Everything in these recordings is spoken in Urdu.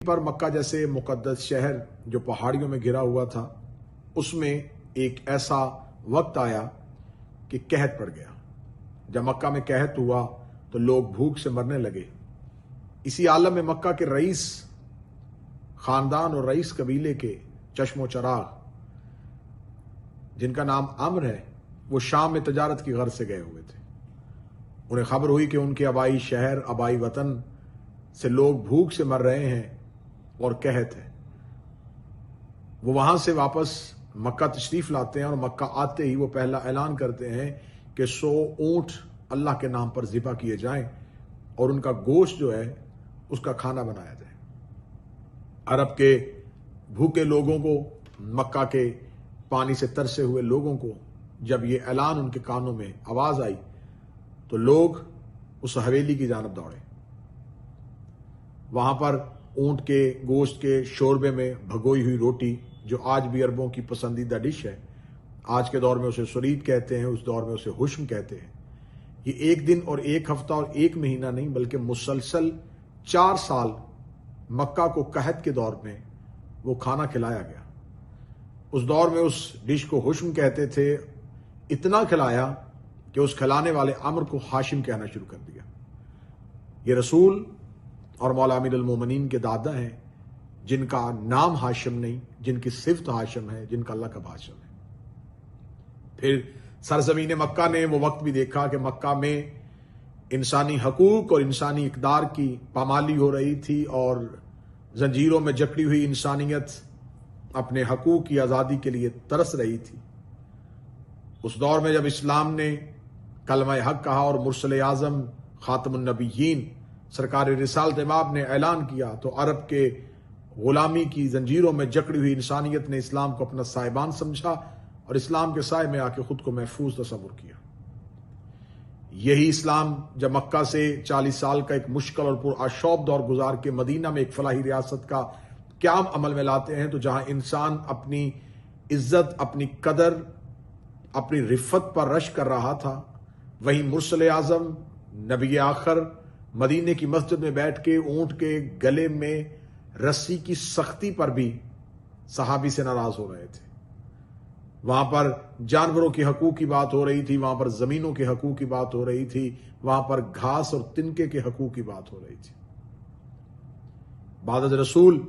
پر مکہ جیسے مقدس شہر جو پہاڑیوں میں گھرا ہوا تھا، اس میں ایک ایسا وقت آیا کہ قحط پڑ گیا۔ جب مکہ میں قحط ہوا تو لوگ بھوک سے مرنے لگے۔ اسی عالم میں مکہ کے رئیس خاندان اور رئیس قبیلے کے چشم و چراغ، جن کا نام عمر ہے، وہ شام میں تجارت کی غرض سے گئے ہوئے تھے۔ انہیں خبر ہوئی کہ ان کے آبائی شہر، آبائی وطن سے لوگ بھوک سے مر رہے ہیں اور قحط ہے۔ وہ وہاں سے واپس مکہ تشریف لاتے ہیں اور مکہ آتے ہی وہ پہلا اعلان کرتے ہیں کہ 100 اونٹ اللہ کے نام پر ذبح کیے جائیں اور ان کا گوشت جو ہے اس کا کھانا بنایا جائے۔ عرب کے بھوکے لوگوں کو، مکہ کے پانی سے ترسے ہوئے لوگوں کو جب یہ اعلان ان کے کانوں میں آواز آئی تو لوگ اس حویلی کی جانب دوڑے۔ وہاں پر اونٹ کے گوشت کے شوربے میں بھگوئی ہوئی روٹی، جو آج بھی عربوں کی پسندیدہ ڈش ہے، آج کے دور میں اسے سرید کہتے ہیں، اس دور میں اسے حشم کہتے ہیں، یہ ایک دن اور ایک ہفتہ اور ایک مہینہ نہیں بلکہ مسلسل 4 سال مکہ کو قحط کے دور میں وہ کھانا کھلایا گیا۔ اس دور میں اس ڈش کو حشم کہتے تھے، اتنا کھلایا کہ اس کھلانے والے عمر کو ہاشم کہنا شروع کر دیا۔ یہ رسول اور مولا امیر المومنین کے دادا ہیں، جن کا نام ہاشم نہیں، جن کی صفت ہاشم ہے، جن کا لقب ہاشم ہے۔ پھر سرزمین مکہ نے وہ وقت بھی دیکھا کہ مکہ میں انسانی حقوق اور انسانی اقدار کی پامالی ہو رہی تھی اور زنجیروں میں جکڑی ہوئی انسانیت اپنے حقوق کی آزادی کے لیے ترس رہی تھی۔ اس دور میں جب اسلام نے کلمہ حق کہا اور مرسل اعظم خاتم النبیین سرکار رسالت امام نے اعلان کیا تو عرب کے غلامی کی زنجیروں میں جکڑی ہوئی انسانیت نے اسلام کو اپنا سائبان سمجھا اور اسلام کے سائے میں آ کے خود کو محفوظ تصور کیا۔ یہی اسلام جب مکہ سے 40 سال کا ایک مشکل اور پرآشوب دور گزار کے مدینہ میں ایک فلاحی ریاست کا قیام عمل میں لاتے ہیں، تو جہاں انسان اپنی عزت، اپنی قدر، اپنی رفت پر رشک کر رہا تھا، وہیں مرسل اعظم نبی آخر مدینے کی مسجد میں بیٹھ کے اونٹ کے گلے میں رسی کی سختی پر بھی صحابی سے ناراض ہو رہے تھے۔ وہاں پر جانوروں کے حقوق کی بات ہو رہی تھی، وہاں پر زمینوں کے حقوق کی بات ہو رہی تھی، وہاں پر گھاس اور تنکے کے حقوق کی بات ہو رہی تھی۔ بعد از رسول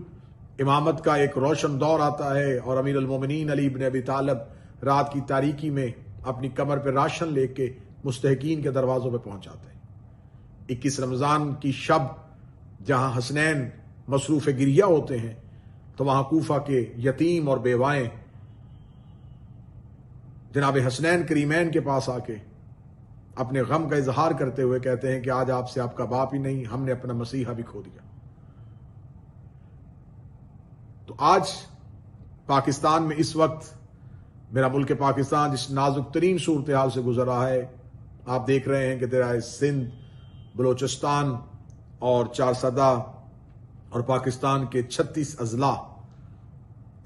امامت کا ایک روشن دور آتا ہے اور امیر المومنین علی بن ابی طالب رات کی تاریکی میں اپنی کمر پہ راشن لے کے مستحقین کے دروازوں پہ پہنچ جاتے ہیں۔ 21 رمضان کی شب جہاں حسنین مصروف گریہ ہوتے ہیں، تو وہاں کوفہ کے یتیم اور بیوائیں جناب حسنین کریمین کے پاس آ کے اپنے غم کا اظہار کرتے ہوئے کہتے ہیں کہ آج آپ سے آپ کا باپ ہی نہیں، ہم نے اپنا مسیحا بھی کھو دیا۔ تو آج پاکستان میں اس وقت میرا ملک پاکستان جس نازک ترین صورتحال سے گزر رہا ہے، آپ دیکھ رہے ہیں کہ دریائے سندھ، بلوچستان اور چارسدہ اور پاکستان کے 36 اضلاع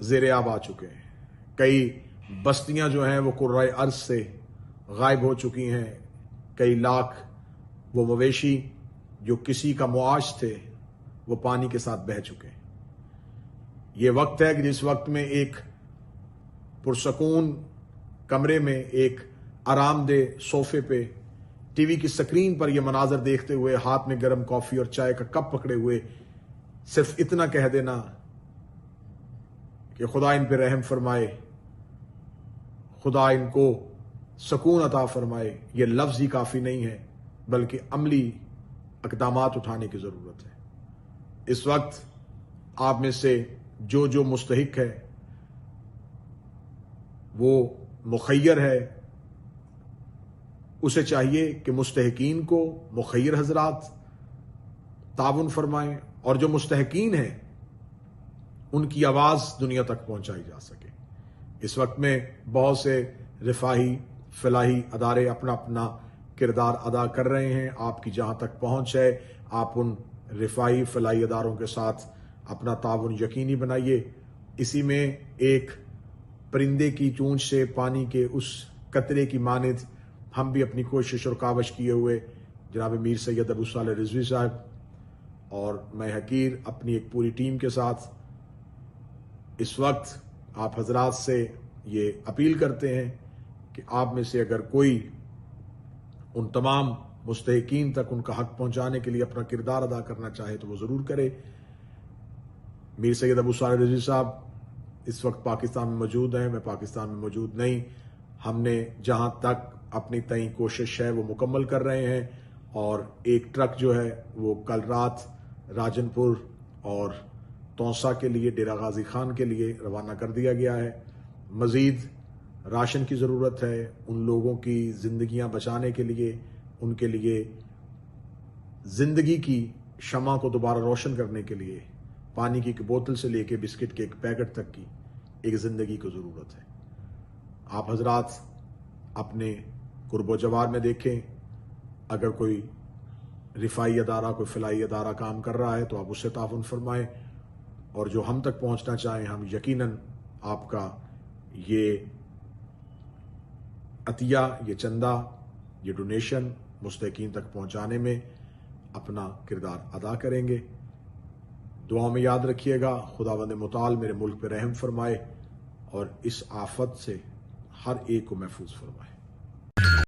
زیر آب آ چکے ہیں۔ کئی بستیاں جو ہیں وہ قرۂ ارض سے غائب ہو چکی ہیں۔ کئی لاکھ وہ مویشی جو کسی کا معاش تھے وہ پانی کے ساتھ بہہ چکے ہیں۔ یہ وقت ہے کہ جس وقت میں ایک پرسکون کمرے میں ایک آرام دہ صوفے پہ ٹی وی کی سکرین پر یہ مناظر دیکھتے ہوئے، ہاتھ میں گرم کافی اور چائے کا کپ پکڑے ہوئے صرف اتنا کہہ دینا کہ خدا ان پہ رحم فرمائے، خدا ان کو سکون عطا فرمائے، یہ لفظ ہی کافی نہیں ہے بلکہ عملی اقدامات اٹھانے کی ضرورت ہے۔ اس وقت آپ میں سے جو مستحق ہے وہ مخیر ہے، اسے چاہیے کہ مستحقین کو مخیر حضرات تعاون فرمائیں اور جو مستحقین ہیں ان کی آواز دنیا تک پہنچائی جا سکے۔ اس وقت میں بہت سے رفاہی فلاحی ادارے اپنا اپنا کردار ادا کر رہے ہیں۔ آپ کی جہاں تک پہنچ ہے، آپ ان رفاہی فلاحی اداروں کے ساتھ اپنا تعاون یقینی بنائیے۔ اسی میں ایک پرندے کی چونچ سے پانی کے اس قطرے کی مانند ہم بھی اپنی کوشش اور کاوش کیے ہوئے جناب میر سید ابو صالح رضوی صاحب اور میں حقیر اپنی ایک پوری ٹیم کے ساتھ اس وقت آپ حضرات سے یہ اپیل کرتے ہیں کہ آپ میں سے اگر کوئی ان تمام مستحقین تک ان کا حق پہنچانے کے لیے اپنا کردار ادا کرنا چاہے تو وہ ضرور کرے۔ میر سید ابو صالح رضوی صاحب اس وقت پاکستان میں موجود ہیں، میں پاکستان میں موجود نہیں۔ ہم نے جہاں تک اپنی تئیں کوشش ہے وہ مکمل کر رہے ہیں، اور ایک ٹرک جو ہے وہ کل رات راجن پور اور تونسا کے لیے، ڈیرہ غازی خان کے لیے روانہ کر دیا گیا ہے۔ مزید راشن کی ضرورت ہے، ان لوگوں کی زندگیاں بچانے کے لیے، ان کے لیے زندگی کی شمع کو دوبارہ روشن کرنے کے لیے پانی کی ایک بوتل سے لے کے بسکٹ کے ایک پیکٹ تک کی ایک زندگی کو ضرورت ہے۔ آپ حضرات اپنے قرب و جوار میں دیکھیں، اگر کوئی رفائی ادارہ، کوئی فلاحی ادارہ کام کر رہا ہے تو آپ اس سے تعاون فرمائیں، اور جو ہم تک پہنچنا چاہیں ہم یقیناً آپ کا یہ عطیہ، یہ چندہ، یہ ڈونیشن مستحقین تک پہنچانے میں اپنا کردار ادا کریں گے۔ دعاؤں میں یاد رکھیے گا، خداوند متعال میرے ملک پہ رحم فرمائے اور اس آفت سے ہر ایک کو محفوظ فرمائے۔